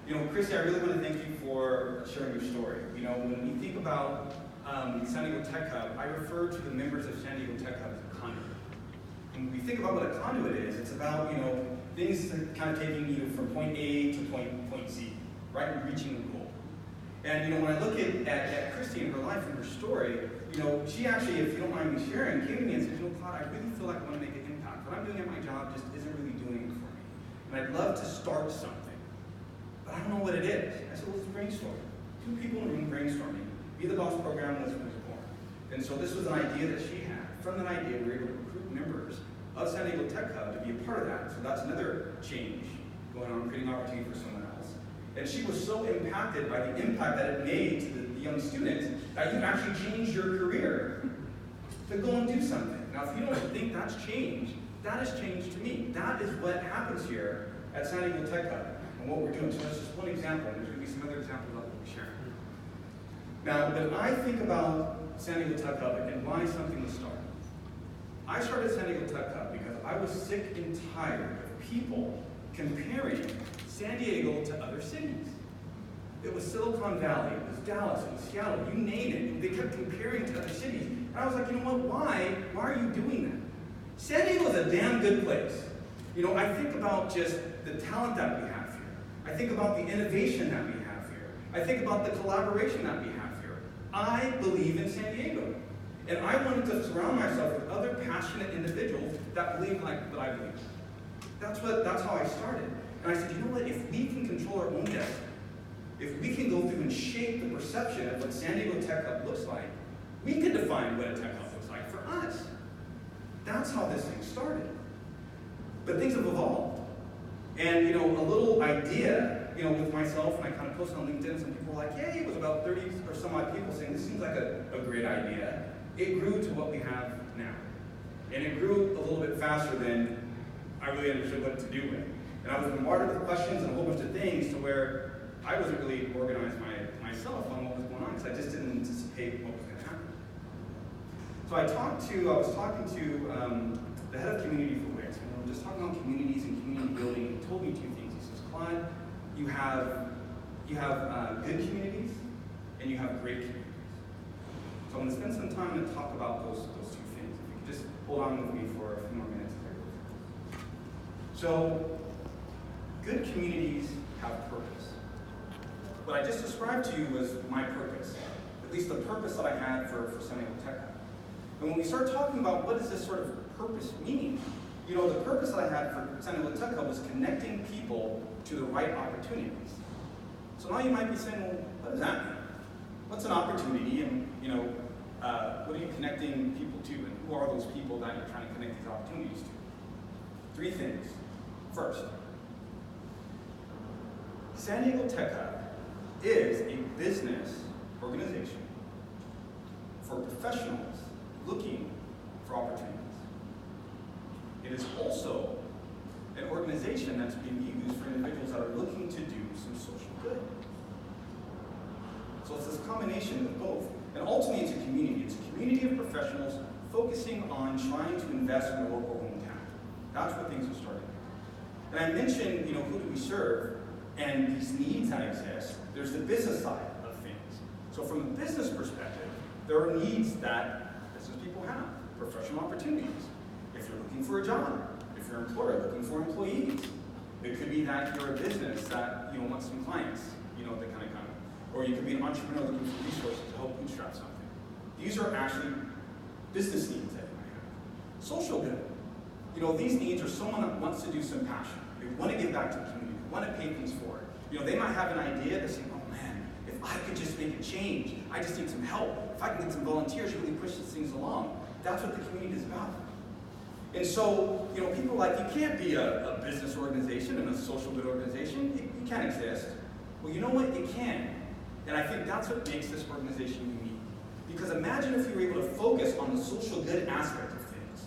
Christy, I really want to thank you for sharing your story. When we think about San Deigo Tech Hub, I refer to the members of San Deigo Tech Hub as a conduit. When we think about what a conduit is, it's about, things kind of taking you from point A to point Z, right, and reaching the goal. And, when I look at Christy and her life and her story, she actually, if you don't mind me sharing, came to me and said, Claude, I really feel like I want to make an impact. What I'm doing at my job just isn't really doing it for me. And I'd love to start something, but I don't know what it is. I said, well, let's brainstorm. 2 people in a room brainstorming. Be the Boss program was born. And so this was an idea that she had. From that idea, we were able to recruit members of San Deigo Tech Hub to be a part of that. So that's another change going on, creating opportunity for someone else. And she was so impacted by the impact that it made to the young students that you actually changed your career to go and do something. Now, if you don't think that's change, that is change to me. That is what happens here at San Deigo Tech Hub and what we're doing. So that's just one example. There's going to be some other examples that we'll be sharing. Now, when I think about San Deigo Tech Hub and why something was started, I started San Deigo Tech Hub because I was sick and tired of people comparing San Diego to other cities. It was Silicon Valley, it was Dallas, it was Seattle, you name it. They kept comparing to other cities. And I was like, why? Why are you doing that? San Diego is a damn good place. I think about just the talent that we have here. I think about the innovation that we have here. I think about the collaboration that we have here. I believe in San Diego. And I wanted to surround myself with other passionate individuals that believe like what I believe. That's how I started. And I said, if we can control our own destiny, if we can go through and shape the perception of what San Deigo Tech Hub looks like, we can define what a tech hub looks like for us. That's how this thing started. But things have evolved. And a little idea, with myself, and I kind of posted on LinkedIn, some people were like, yay, it was about 30 or some odd people saying, this seems like a great idea. It grew to what we have now. And it grew a little bit faster than I really understood what to do with. And I was bombarded with questions and a whole bunch of things to where I wasn't really organized myself on what was going on because I just didn't anticipate what was going to happen. So I was talking to the head of community for Wix, and we were just talking about communities and community building, and he told me 2 things. He says, Clyde, you have good communities and you have great communities. So I'm going to spend some time to talk about those 2 things. If you could just hold on with me for a few more minutes. So, good communities have purpose. What I just described to you was my purpose, at least the purpose that I had for San Deigo Tech Hub. And when we start talking about what does this sort of purpose mean, the purpose that I had for San Deigo Tech Hub was connecting people to the right opportunities. So now you might be saying, well, what does that mean? What's an opportunity, and what are you connecting people to, and who are those people that you're trying to connect these opportunities to? 3 things. First, San Deigo Tech Hub is a business organization for professionals looking for opportunities. It is also an organization that's being used for individuals that are looking to do some social good. So it's this combination of both. And ultimately, it's a community. It's a community of professionals focusing on trying to invest in their local hometown. That's what things are starting. And I mentioned, who do we serve, and these needs that exist. There's the business side of things. So from a business perspective, there are needs that business people have, professional opportunities. If you're looking for a job, if you're an employer looking for employees, it could be that you're a business that want some clients, that kind of come. Or you could be an entrepreneur looking for resources to help bootstrap something. These are actually business needs that you might have. Social good. These needs are someone that wants to do some passion. They want to give back to the community. They want to pay things forward. They might have an idea. They say, oh man, if I could just make a change, I just need some help. If I can get some volunteers to really push these things along. That's what the community is about. And so, people are like, you can't be a business organization and a social good organization. You can't exist. Well, you know what? You can. And I think that's what makes this organization unique. Because imagine if you were able to focus on the social good aspect of things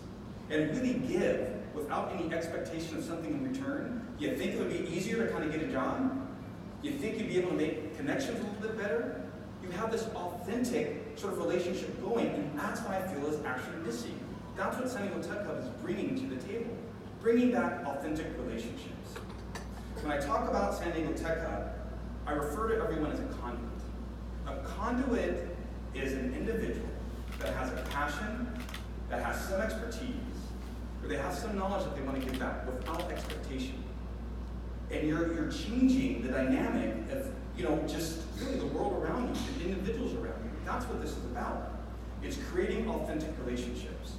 and really give without any expectation of something in return. You think it would be easier to kind of get a job? You think you'd be able to make connections a little bit better? You have this authentic sort of relationship going, and that's what I feel is actually missing. That's what San Deigo Tech Hub is bringing to the table, bringing back authentic relationships. When I talk about San Deigo Tech Hub, I refer to everyone as a conduit. A conduit is an individual that has a passion, that has some expertise, or they have some knowledge that they want to give back without expectation. And you're changing the dynamic of, just really the world around you, the individuals around you. That's what this is about. It's creating authentic relationships.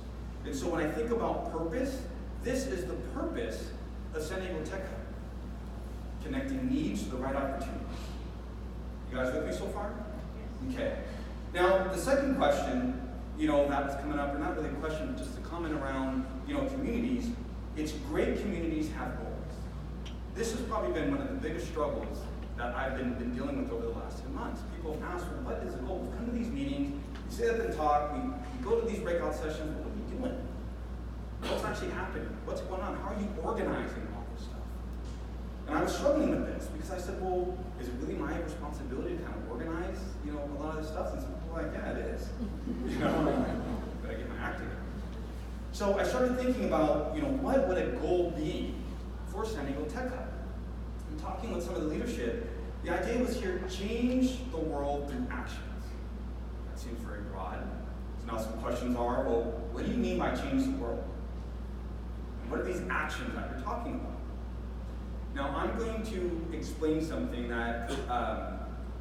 And so when I think about purpose, this is the purpose of San Deigo Tech Hub. Connecting needs to the right opportunities. You guys with me so far? Okay. Now, the second question, that was coming up, or not really a question, but just a comment around, communities. It's great communities have goals. This has probably been one of the biggest struggles that I've been dealing with over the last 10 months. People have asked, well, what is the goal? We come to these meetings, we sit up and talk, we go to these breakout sessions, what are we doing? What's actually happening? What's going on? How are you organizing all this stuff? And I was struggling with this because I said, well, is it really my responsibility to kind of organize, a lot of this stuff? And some people are like, yeah, it is. But I get my act together. So I started thinking about, what would a goal be for San Deigo Tech Hub? And talking with some of the leadership, the idea was here, change the world through actions. That seems very broad. So now some questions are, well, what do you mean by change the world? And what are these actions that you're talking about? Now I'm going to explain something that,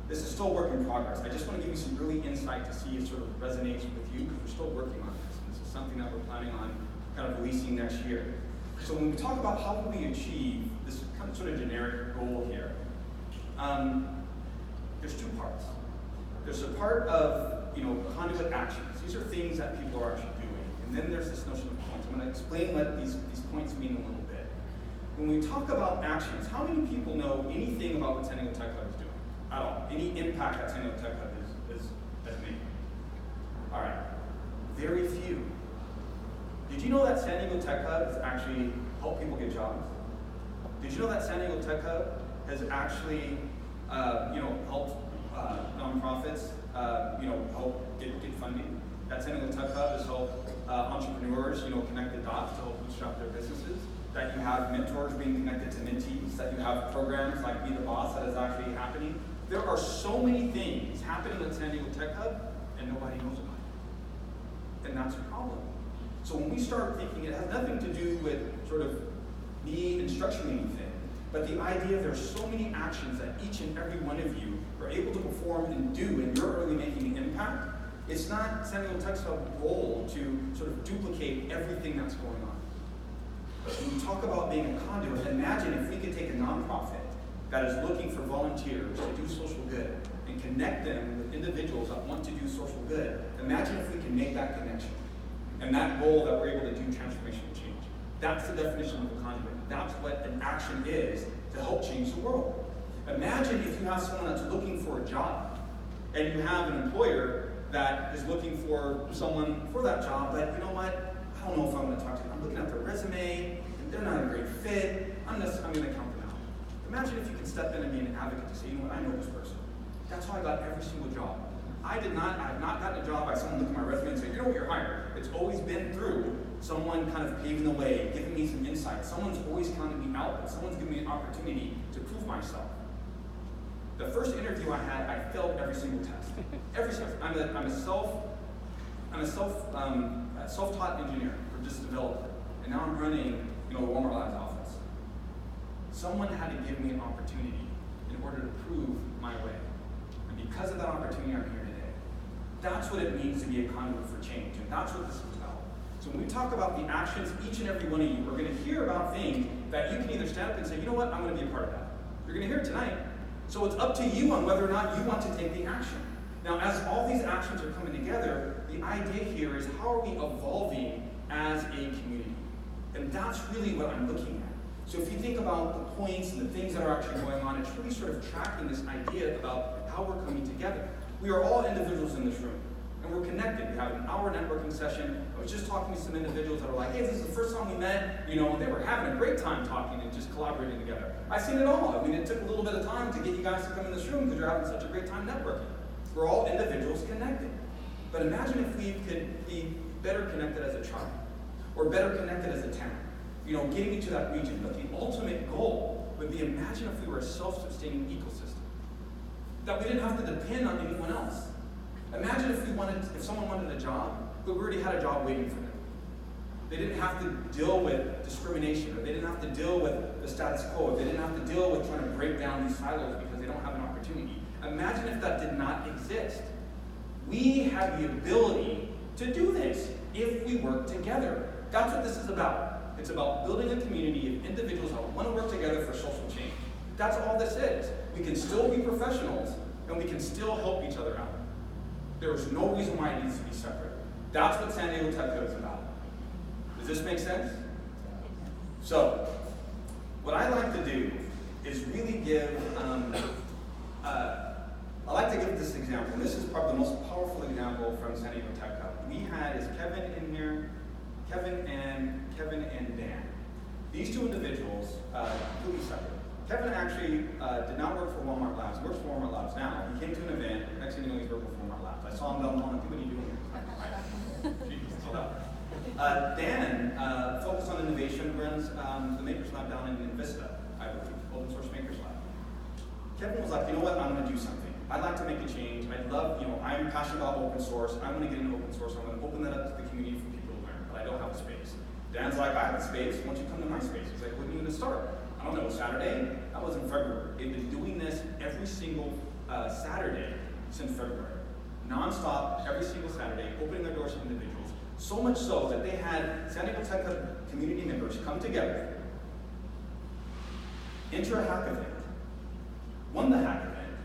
this is still a work in progress. I just want to give you some really insight to see if it sort of resonates with you, because we're still working on this. This is something that we're planning on kind of releasing next year. So when we talk about how do we achieve this kind of sort of generic goal here, there's two parts. There's a part of, conduit actions. These are things that people are actually doing. And then there's this notion of points. I'm going to explain what these points mean a little bit. When we talk about actions, how many people know anything about what San Deigo Tech Hub is doing at all? Any impact that San Deigo Tech Hub has made? All right, very few. Did you know that San Deigo Tech Hub has actually helped people get jobs? Did you know that San Deigo Tech Hub has actually, helped nonprofits, help get funding? That San Deigo Tech Hub has helped entrepreneurs, connect the dots to help bootstrap their businesses. That you have mentors being connected to mentees. That you have programs like Be the Boss that is actually happening. There are so many things happening at San Deigo Tech Hub, and nobody knows about it. And that's a problem. So when we start thinking, it has nothing to do with sort of me instructing anything, but the idea there's so many actions that each and every one of you are able to perform and do, and you're really making an impact. It's not San Deigo Tech Hub's role to sort of duplicate everything that's going on. But when we talk about being a conduit, imagine if we could take a nonprofit that is looking for volunteers to do social good and connect them with individuals that want to do social good. Imagine if we can make that connection and that goal that we're able to do transformational change. That's the definition of a conduit. That's what an action is to help change the world. Imagine if you have someone that's looking for a job and you have an employer that is looking for someone for that job, but you know what? I don't know if I want to talk to them. I'm looking at their resume, and they're not a great fit. I'm going to count them out. Imagine if you could step in and be an advocate to say, you know what, I know this person. That's how I got every single job. I have not gotten a job by someone looking at my resume and saying, you know what, you're hired. It's always been through someone kind of paving the way, giving me some insight. Someone's always counted me out, but someone's given me an opportunity to prove myself. The first interview I had, I failed every single test. Every single. I'm a self-taught engineer, or just developer, and now I'm running, the Welcomr Labs office. Someone had to give me an opportunity in order to prove my way, and because of that opportunity, I'm here today. That's what it means to be a conduit for change, and that's what this is about. So when we talk about the actions, each and every one of you are going to hear about things that you can either stand up and say, you know what, I'm going to be a part of that. You're going to hear it tonight. So it's up to you on whether or not you want to take the action. Now, as all these actions are coming together, the idea here is how are we evolving as a community? And that's really what I'm looking at. So if you think about the points and the things that are actually going on, it's really sort of tracking this idea about how we're coming together. We are all individuals in this room, and we're connected. We have an hour networking session. I was just talking to some individuals that are like, hey, this is the first time we met, and they were having a great time talking and just collaborating together. I've seen it all. I mean, it took a little bit of time to get you guys to come in this room because you're having such a great time networking. We're all individuals connected. But imagine if we could be better connected as a tribe, or better connected as a town. Getting into that region. But the ultimate goal would be, imagine if we were a self-sustaining ecosystem. that we didn't have to depend on anyone else. Imagine if someone wanted a job, but we already had a job waiting for them. They didn't have to deal with discrimination, or they didn't have to deal with the status quo, or they didn't have to deal with trying to break down these silos because they don't have an opportunity. Imagine if that did not exist. We have the ability to do this if we work together. That's what this is about. It's about building a community of individuals that want to work together for social change. That's all this is. We can still be professionals, and we can still help each other out. There is no reason why it needs to be separate. That's what San Deigo Tech Hub is about. Does this make sense? So, what I like to do is really give, I like to give this example. And this is probably the most powerful example from San Deigo Tech Hub. Is Kevin in here? Kevin and Dan. These two individuals, completely separate. Kevin actually did not work for Welcomr Labs. He works for Welcomr Labs now. He came to an event. Next thing you know, he's working for Welcomr Labs. I saw him down the hall. What are you doing here? Hold up. Dan focused on innovation, runs the Makers Lab down in Vista, I believe, Open Source Makers Lab. Kevin was like, you know what, I'm going to do something. I'd like to make a change. I'd love, I'm passionate about open source. I want to get into open source. I'm going to open that up to the community for people to learn, but I don't have a space. Dan's like, I have a space. Why don't you come to my space? He's like, when are you going to start? I don't know, Saturday? That was in February. They've been doing this every single Saturday since February. Non-stop, every single Saturday, opening their doors to individuals. So much so that they had San Deigo Tech Hub community members come together, enter a hack event, won the hack event,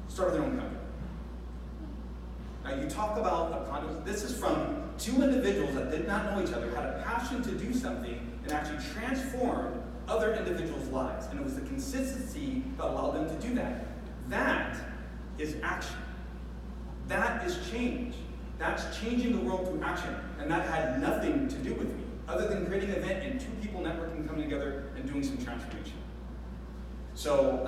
started their own company. Now you talk about a conduit. This is from two individuals that did not know each other, had a passion to do something, and actually transformed other individuals' lives. And it was the consistency that allowed them to do that. That is action. That is change. That's changing the world through action. And that had nothing to do with me, other than creating an event and two people networking, coming together, and doing some transformation. So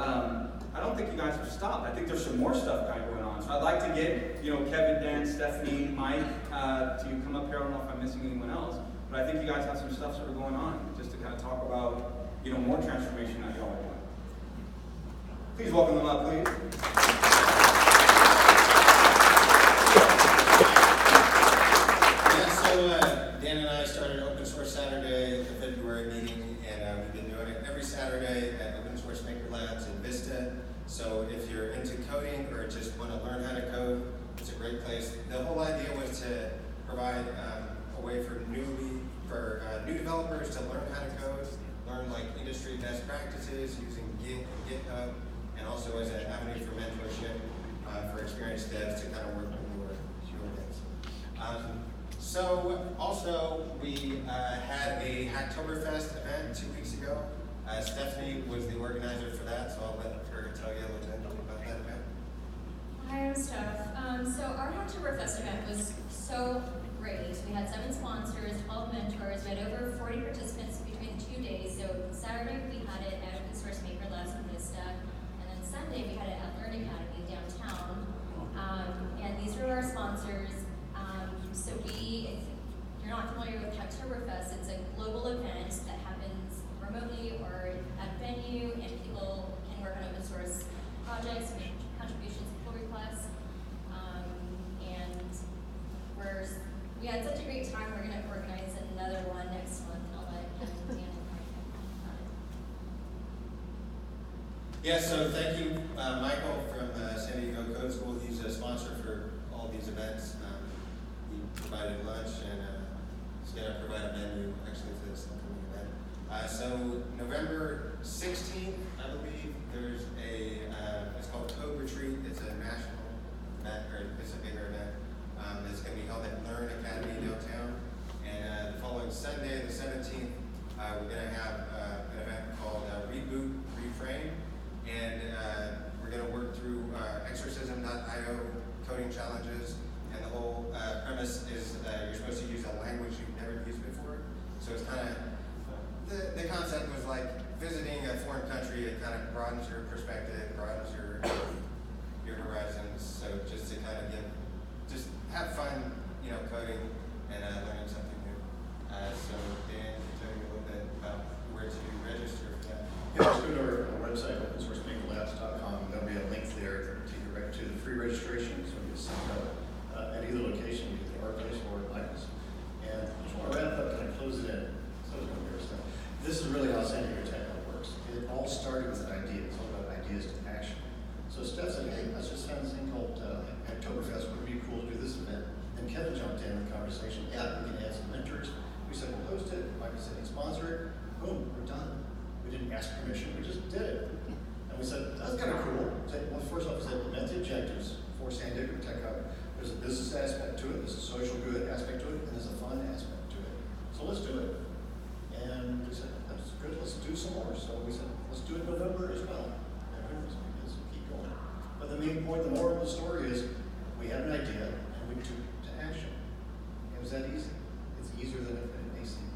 I don't think you guys have stopped. I think there's some more stuff kind of going on. So I'd like to get Kevin, Dan, Stephanie, Mike to come up here. I don't know if I'm missing anyone else, but I think you guys have some stuff sort of going on just to kind of talk about more transformation that y'all are doing. Please welcome them up, please. Dan and I started Open Source Saturday, the February meeting, and we've been doing it every Saturday at Open Source Maker Labs in Vista. So if you're into coding or just want to learn how to code, it's a great place. The whole idea was to provide a way for new developers to learn how to code, learn industry best practices using Git and GitHub, and also as an avenue for mentorship for experienced devs to kind of work with newer things. So also we had a Hacktoberfest event 2 weeks ago. Stephanie was the organizer for that, so I'll let her tell you a little bit about that event. Hi, I'm Steph. So our Hacktoberfest event was so great. We had 7 sponsors, 12 mentors, we had over 40 participants between 2 days. So Saturday we had it at Open Source Maker Labs in Vista, and then Sunday we had it at Learn Academy downtown. And these were our sponsors. So if you're not familiar with Hacktoberfest, it's a global event that happens remotely or at a venue, and people can work on open source projects, make contributions and pull requests. And we had such a great time, we're going to organize another one next month, and I'll let Dan and Mike on it. Yeah, so thank you, Michael from San Diego Code School. He's a sponsor for all these events. He provided lunch, and he's going to provide a menu actually for this upcoming event. So November 16th, I believe, there's it's called Code Retreat. It's a national event, or it's a bigger event. It's going to be held at Learn Academy downtown. And the following Sunday, the 17th, we're going to have an event called Reboot, Reframe. And we're going to work through exorcism.io coding challenges. And the whole premise is you're supposed to use a language you've never used before. So it's kind of, the concept was like visiting a foreign country. It kind of broadens your perspective, broadens your horizons. So just to kind of just have fun, coding and learning something new. So Dan, can you tell me a little bit about where to register for that? Yeah, just go to our website, opensourcemakerlabs.com. There'll be a link there to free registration, so you can sign up at either location, either our place or at my place. And I just want to wrap up and close it in. So it's going to be stuff. This is really how San Deigo Tech Hub works. It all started with an idea. It's all about ideas to action. So Steph said, hey, let's just have this thing called Oktoberfest. Would it be cool to do this event? And Kevin jumped in the conversation. Yeah, we can add some mentors. We said, we'll host it. Michael said, sponsor it. Boom, we're done. We didn't ask permission. We just did it. And we said, that's kind of cool. Well, first off, we said, met the objectives for San Deigo Tech Hub. There's a business aspect to it, there's a social good aspect to it, and there's a fun aspect to it. So let's do it. And we said, that's good, let's do some more. So we said, let's do it in November as well. And let's keep going. But the main point, the moral of the story is, we had an idea, and we took it to action. It was that easy. It's easier than it may seem.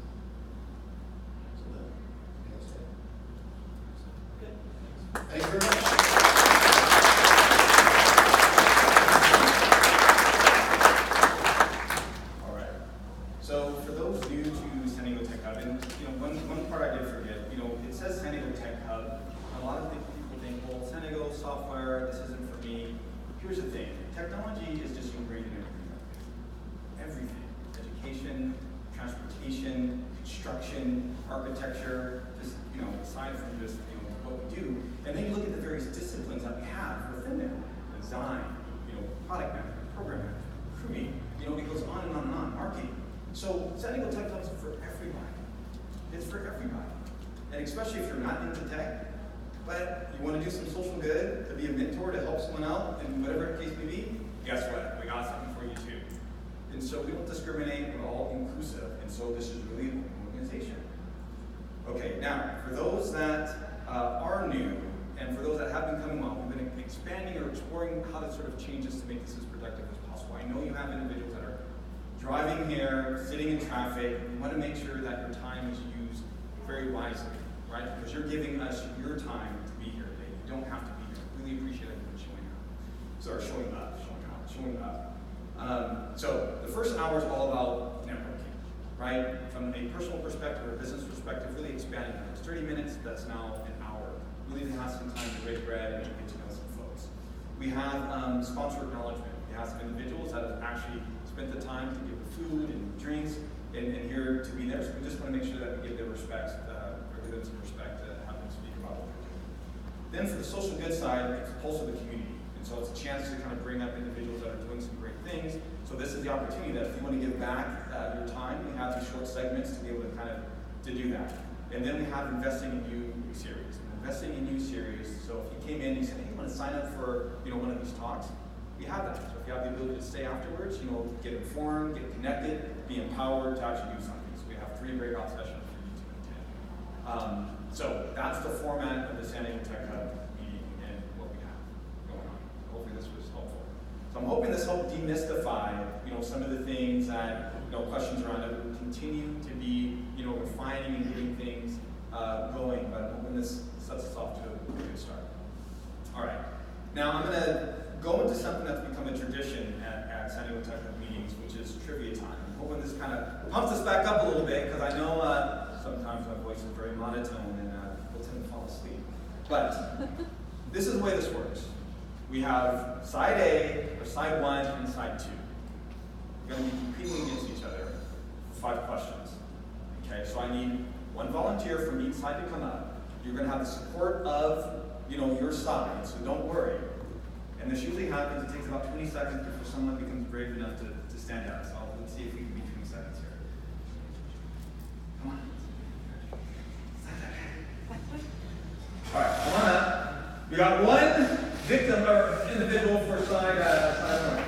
So then, let's do it. Thank you very much. So for those new to San Deigo Tech Hub, and one part I did forget, it says San Deigo Tech Hub. A lot of people think, well, San Diego software, this isn't for me. Here's the thing, technology is just ingrained in everything. Education, transportation, construction, architecture, just, aside from just, what we do. And then you look at the various disciplines that we have within there. Design, product management, program management, recruiting, it goes on and on and on, marketing. So San Deigo Tech Hub is for everybody. It's for everybody. And especially if you're not into tech, but you want to do some social good, to be a mentor, to help someone out, and whatever the case may be, guess what? We got something for you too. And so we don't discriminate, we're all inclusive. And so this is really an organization. Okay, now, for those that are new, and for those that have been coming on, we've been expanding or exploring how to sort of change this to make this as productive as possible. I know you have individuals that are driving here, sitting in traffic. You want to make sure that your time is used very wisely, right? Because you're giving us your time to be here today. You don't have to be here. Really appreciate everyone showing up. Showing up. So the first hour is all about networking, right? From a personal perspective or a business perspective, really expanding that. It's 30 minutes, that's now an hour. Really to have some time to break bread and get to know some folks. We have sponsor acknowledgement. We have some individuals that have actually spent the time to give the food and drinks and here to be there. So we just want to make sure that we give them respect, or give them some respect to have them speak about what they're doing. Then for the social good side, it's the pulse of the community. And so it's a chance to kind of bring up individuals that are doing some great things. So this is the opportunity that if you want to give back your time, we have these short segments to be able to kind of to do that. And then we have Investing in You series. Investing in You series. So if you came in and you said, hey, you want to sign up for one of these talks, we have that. So if you have the ability to stay afterwards, get informed, get connected, be empowered to actually do something. So we have 3 breakout sessions for you to attend. So that's the format of the San Deigo Tech Hub meeting and what we have going on. Hopefully this was helpful. So I'm hoping this helped demystify, some of the things that, questions around it. We'll continue to be, refining and getting things going, but I'm hoping this sets us off to a good start. All right. Now I'm going to go into something that's become a tradition at San Deigo Tech Hub meetings, which is trivia time. I'm hoping this kind of pumps us back up a little bit, because I know sometimes my voice is very monotone and we'll tend to fall asleep. But this is the way this works. We have side A, or side 1, and side 2. We're going to be competing against each other for 5 questions. Okay, so I need 1 volunteer from each side to come up. You're going to have the support of, your side, so don't worry. And this usually happens, it takes about 20 seconds before someone becomes brave enough to stand up. So let's see if we can beat 20 seconds here. Come on. All right, come on up. We got 1 victim or individual for side 1.